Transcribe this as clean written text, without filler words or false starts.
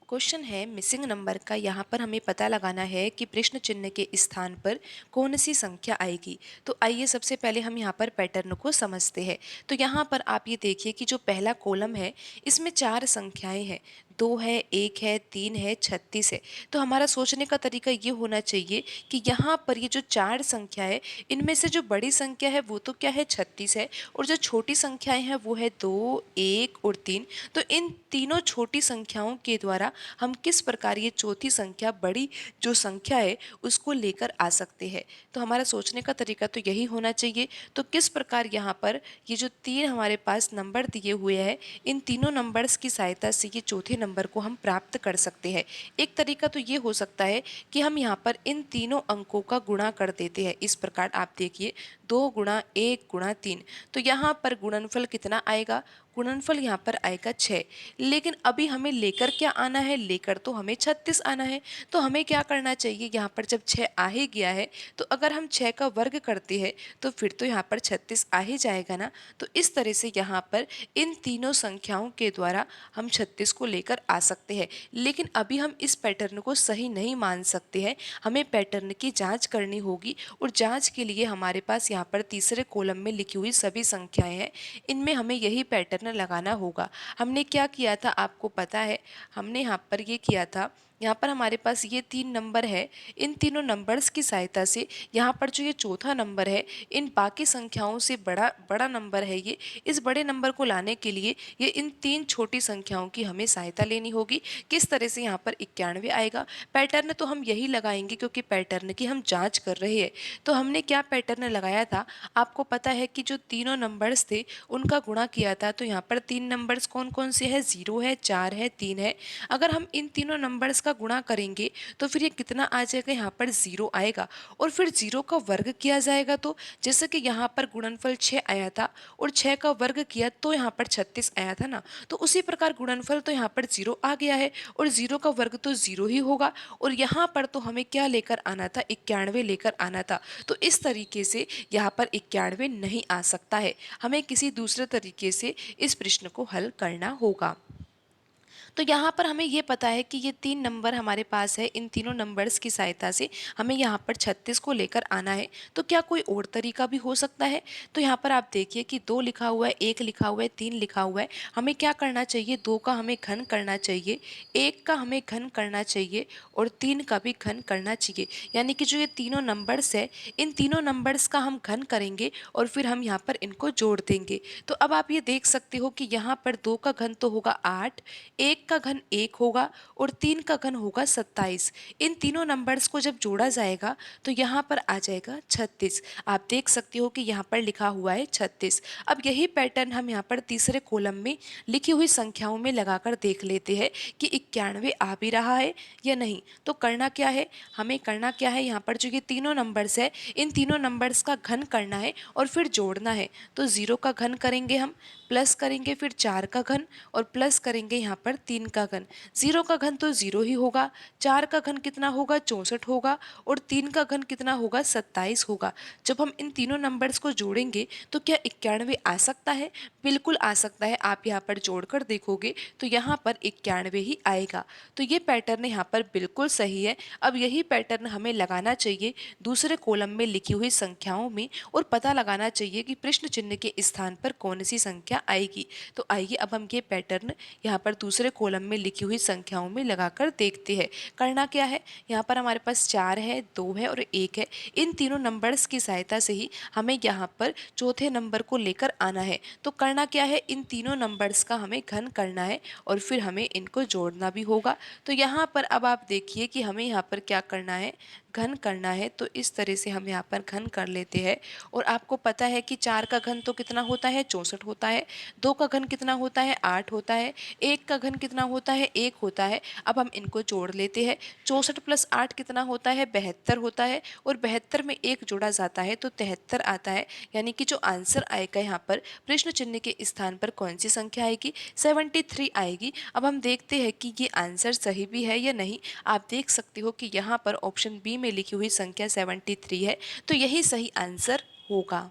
Question है missing number का। यहाँ पर हमें पता लगाना है कि प्रश्न चिन्ह के स्थान पर कौन सी संख्या आएगी। तो आइए सबसे पहले हम यहाँ पर पैटर्न को समझते हैं। तो यहाँ पर आप ये देखिए कि जो पहला कॉलम है इसमें 4 संख्याएं हैं, 2 है, 1 है, 3 है, 36 है। तो हमारा सोचने का तरीका ये होना चाहिए कि यहाँ पर ये जो 4 संख्या है इनमें से जो बड़ी संख्या है वो तो क्या है 36 है, और जो छोटी संख्याएं हैं वो है 2, 1 और 3। तो इन तीनों छोटी संख्याओं के द्वारा हम किस प्रकार ये चौथी संख्या बड़ी जो संख्या है उसको लेकर आ सकते हैं। तो हमारा सोचने का तरीका तो यही होना चाहिए। तो किस प्रकार यहाँ पर ये जो 3 हमारे पास नंबर दिए हुए हैं इन तीनों नंबर्स की सहायता से ये चौथे नंबर को हम प्राप्त कर सकते हैं। एक तरीका तो ये हो सकता है कि हम यहाँ पर इन तीनों अंकों का गुणा कर देते हैं। इस प्रकार आप देखिए 2 गुणा 1 गुणा 3। तो यहाँ पर गुणनफल कितना आएगा? गुणनफल यहाँ पर आएगा 6। लेकिन अभी हमें लेकर क्या आना है? लेकर तो हमें 36 आना है। तो हमें क्या करना चाहिए? यहाँ पर जब 6 आ ही गया है तो अगर हम 6 का वर्ग करते हैं तो फिर तो यहाँ पर 36 आ ही जाएगा ना। तो इस तरह से यहाँ पर इन तीनों संख्याओं के द्वारा हम 36 को लेकर आ सकते हैं। लेकिन अभी हम इस पैटर्न को सही नहीं मान सकते हैं, हमें पैटर्न की जांच करनी होगी। और जांच के लिए हमारे पास यहाँ पर तीसरे कॉलम में लिखी हुई सभी संख्याएं हैं, इनमें हमें यही पैटर्न लगाना होगा। हमने क्या किया था आपको पता है? हमने यहाँ पर ये किया था, यहाँ पर हमारे पास ये 3 नंबर है, इन तीनों नंबर्स की सहायता से यहाँ पर जो ये चौथा नंबर है इन बाकी संख्याओं से बड़ा बड़ा नंबर है ये, इस बड़े नंबर को लाने के लिए ये इन 3 छोटी संख्याओं की हमें सहायता लेनी होगी। किस तरह से? यहाँ पर 91 आएगा। पैटर्न तो हम यही लगाएंगे क्योंकि पैटर्न की हम जांच कर रहे हैं। तो हमने क्या पैटर्न लगाया था आपको पता है कि जो तीनों नंबर्स थे उनका गुणा किया था। तो यहाँ पर 3 नंबर्स कौन कौन से हैं? 0 है, 4 है, 3 है। अगर हम इन तीनों नंबर्स का गुणा करेंगे तो फिर ये कितना आ जाएगा? यहाँ पर 0 आएगा, और फिर 0 का वर्ग किया जाएगा। तो जैसे कि यहाँ पर गुणनफल 6 आया था और 6 का वर्ग किया तो यहाँ पर 36 आया था ना। तो उसी प्रकार गुणनफल तो यहाँ पर 0 आ गया है, और 0 का वर्ग तो 0 ही होगा। और यहाँ पर तो हमें क्या लेकर आना था? 91 लेकर आना था। तो इस तरीके से यहाँ पर 91 नहीं आ सकता है, हमें किसी दूसरे तरीके से इस प्रश्न को हल करना होगा। तो यहाँ पर हमें ये पता है कि ये 3 नंबर हमारे पास है, इन तीनों नंबर्स की सहायता से हमें यहाँ पर 36 को लेकर आना है। तो क्या कोई और तरीका भी हो सकता है? तो यहाँ पर आप देखिए कि 2 लिखा हुआ है, 1 लिखा हुआ है, 3 लिखा हुआ है। हमें क्या करना चाहिए? 2 का हमें घन करना चाहिए, 1 का हमें घन करना चाहिए, और 3 का भी घन करना चाहिए। यानी कि जो ये तीनों नंबर्स है इन तीनों नंबर्स का हम घन करेंगे और फिर हम यहाँ पर इनको जोड़ देंगे। तो अब आप ये देख सकते हो कि यहाँ पर 2 का घन तो होगा 8, 1 का घन 1 होगा, और 3 का घन होगा 27। इन तीनों नंबर्स को जब जोड़ा जाएगा तो यहाँ पर आ जाएगा 36। आप देख सकते हो कि यहाँ पर लिखा हुआ है 36। अब यही पैटर्न हम यहाँ पर तीसरे कॉलम में लिखी हुई संख्याओं में लगाकर देख लेते हैं कि 91 आ भी रहा है या नहीं। तो करना क्या है? हमें करना क्या है? यहाँ पर जो ये तीनों नंबर्स है इन तीनों नंबर्स का घन करना है और फिर जोड़ना है। तो 0 का घन करेंगे हम, प्लस करेंगे फिर 4 का घन, और प्लस करेंगे यहाँ पर 3 का घन। 0 का घन तो 0 ही होगा, 4 का घन कितना होगा? 64 होगा, और 3 का घन कितना होगा? 27 होगा। जब हम इन तीनों नंबर्स को जोड़ेंगे तो क्या 91 आ सकता है? बिल्कुल आ सकता है। आप यहाँ पर जोड़कर देखोगे तो यहाँ पर 91 ही आएगा। तो ये पैटर्न यहाँ पर बिल्कुल सही है। अब यही पैटर्न हमें लगाना चाहिए दूसरे कॉलम में लिखी हुई संख्याओं में, और पता लगाना चाहिए कि प्रश्न चिन्ह के स्थान पर कौन सी संख्या आएगी। तो आइए अब हम ये पैटर्न यहाँ पर दूसरे कॉलम में लिखी हुई संख्याओं में लगाकर देखते हैं। करना क्या है? यहाँ पर हमारे पास 4 है, 2 है और 1 है। इन तीनों नंबर्स की सहायता से ही हमें यहाँ पर चौथे नंबर को लेकर आना है। तो करना क्या है? इन तीनों नंबर्स का हमें घन करना है और फिर हमें इनको जोड़ना भी होगा। तो यहाँ पर अब आप देखिए कि हमें यहाँ पर क्या करना है? घन करना है। तो इस तरह से हम यहाँ पर घन कर लेते हैं। और आपको पता है कि 4 का घन तो कितना होता है? 64 होता है। 2 का घन कितना होता है? 8 होता है। 1 का घन कितना होता है? 1 होता है। अब हम इनको जोड़ लेते हैं। 64 प्लस 8 कितना होता है? 72 होता है, और 72 में 1 जोड़ा जाता है तो 73 आता है। यानी कि जो आंसर आएगा यहाँ पर प्रश्न चिन्ह के स्थान पर कौन सी संख्या आएगी? 73 आएगी। अब हम देखते हैं कि ये आंसर सही भी है या नहीं। आप देख सकते हो कि यहाँ पर ऑप्शन बी में लिखी हुई संख्या 73 है, तो यही सही आंसर होगा।